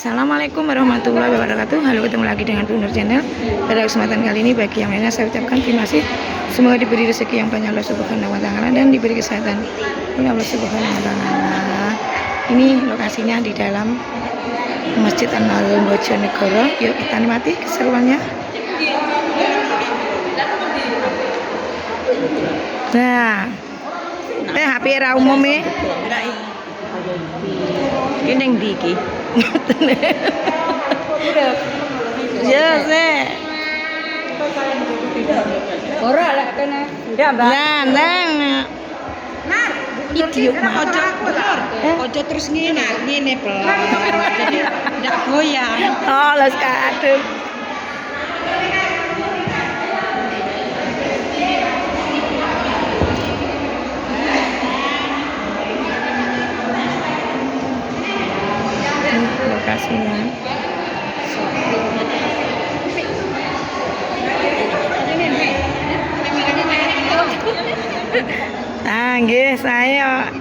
Assalamualaikum warahmatullahi wabarakatuh. Halo, ketemu lagi dengan Bu Nur Channel. Pada kesempatan kali ini bagi yang lainnya saya ucapkan terima kasih. Semoga diberi rezeki yang banyak Allah Subhanahu wa taala dan diberi kesehatan oleh Allah Subhanahu wa taala. Ini lokasinya di dalam Masjid An-Nawawi Bojonegoro. Yuk kita nikmati keseruannya. Nah, HP ra umum e. Ki ning ndi iki? Ya, sih. Ora lek kene. Ndak, Mbak. Nah. Idiot mah. Ojo terus ngene pelan. Jadi ndak goyang. Oh, les kadung. Lokasinya. Nggih, saya.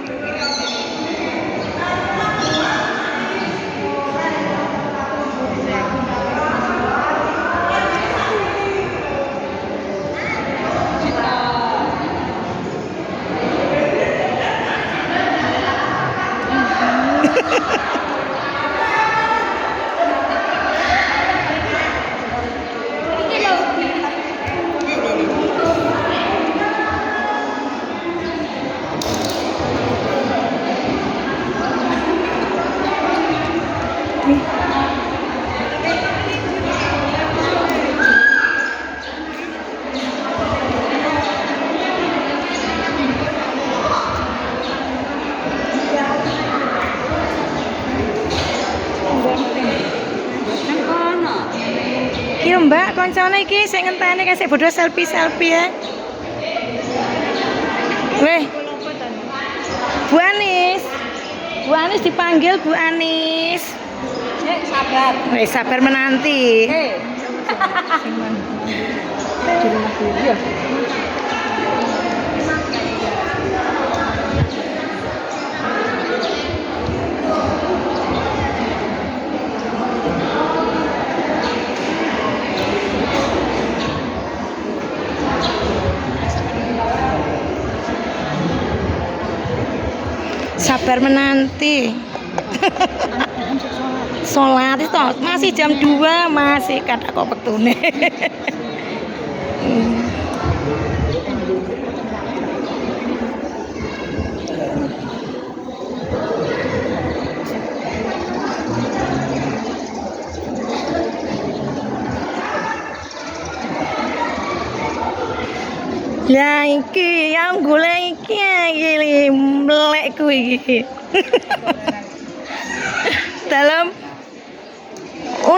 Iki Mbak, koncone iki sing ngenteni kasih bodho selfie ya. Weh. Bu Anis. Bu Anis dipanggil Bu Anis. Sabar. Sabar menanti. Sabar menanti. Sholat itu masih jam 2, masih kata kok petune. Lah iki yang golek iki mlekku iki. Dalam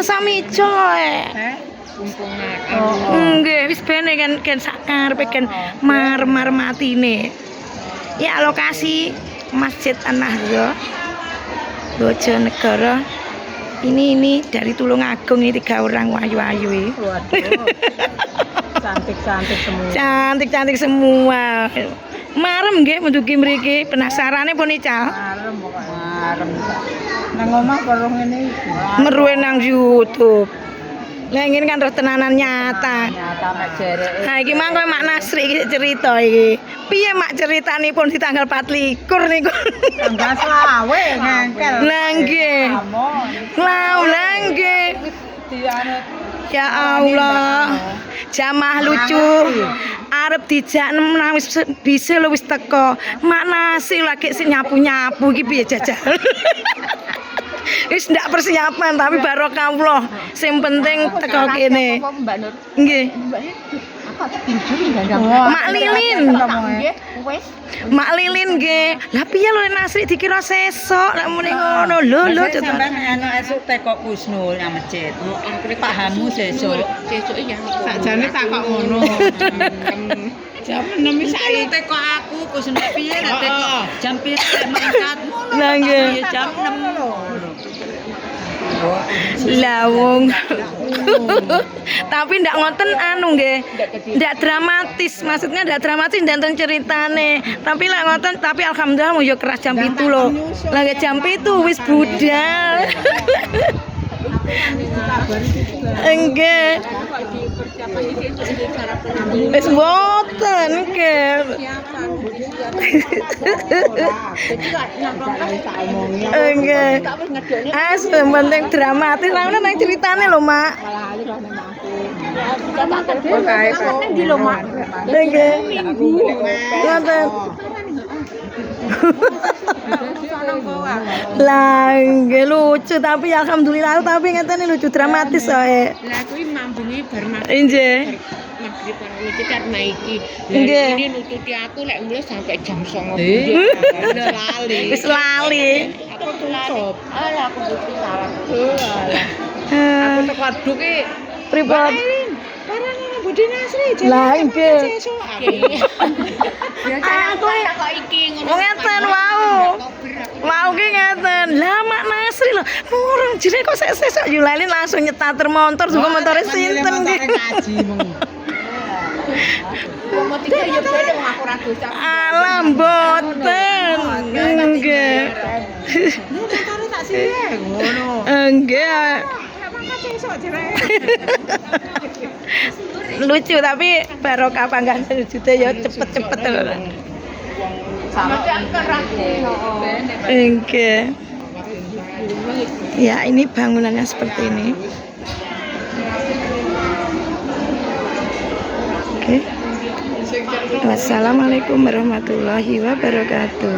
sami coy. Nggih, wis bene kan sak karepe kan mar-mar matine. Ya lokasi Masjid An-Nawawi Bojonegoro. Ini dari Tulungagung ini 3 orang wayu-wayu iki. Waduh. Cantik-cantik semua. Cantik-cantik semua. Marem nggih mendugi mriki, penasarane pun ical. Marem pokoke. Marem. Nang omah karo ngene iki. Ngeruwe nang YouTube. Lah ngene kan roh tenanan nyata. Nyata mek jereke. Nah iki mangko Mak Nasri iki cerita iki. Piye Mak ceritanipun di tanggal 24 niku? Tanggal selawe ngangkel. Lah nggih. Lah nggih. Ya Allah. Jamaah lucu. Arep dijak nang wis bisa lho wis teko. Mak Nasri lagi sing nyapu-nyapu iki piye jajal. Wis ndak persiapan tapi barokah. Sing penting teko kene. Mbak Nur. Nggih. Apa tinju gandang. Mak Lilin. Wis. Mak Lilin nggih. Lah piye lho Nasri dikira sesok lek muni ngono lho Sampeyan ana esuk teko Kusnul nang masjid. Aku pahammu sesuk. Sesuk iya. Sakjane tak kok ngono. Jam 6 iki teko aku Kusnul piye nek teko jam 7 mangkat. Lah nggih. Jam 6. Lawung. Tapi ndak ngoten anu nggih. Ndak dramatis, maksudnya ndak dramatis ndanten ceritane. Tapi lek ngoten tapi alhamdulillah yo keras jam 7 lho. Lah jam 7 wis budal. Enggak. Wis mboten nggih. Enggak. As penting dramatis nang nang ceritane lho, Mak. Di lho, Mak. Enggak. Ngoten. Lah, nggih lucu tapi alhamdulillah tapi ngeten lucu dramatis soe. Lah kuwi mambungi bar Nggih. maghrib iki karena iki. Nggih. Ini nututi aku lek mulai sampai jam 09.00. Lali. Wis lali. Aku lali. Alah aku butuh salam. Aku teko aduk ki pripun? Parang Budi Nasri. Lah nggih. Ya aku kok iki ngono. Ngeten wau. Wau ki ngeten. Lah Mak Nasri lho. Murung jenenge kok sesuk Yulali langsung nyetar motor juga motore sinten ki. Alah mboten. Nggih. Enggak. Lucu tapi barokah panggan wujudnya ya cepet-cepet lho. Enggak. Ya ini bangunannya seperti ini. Oke. Wassalamualaikum warahmatullahi wabarakatuh.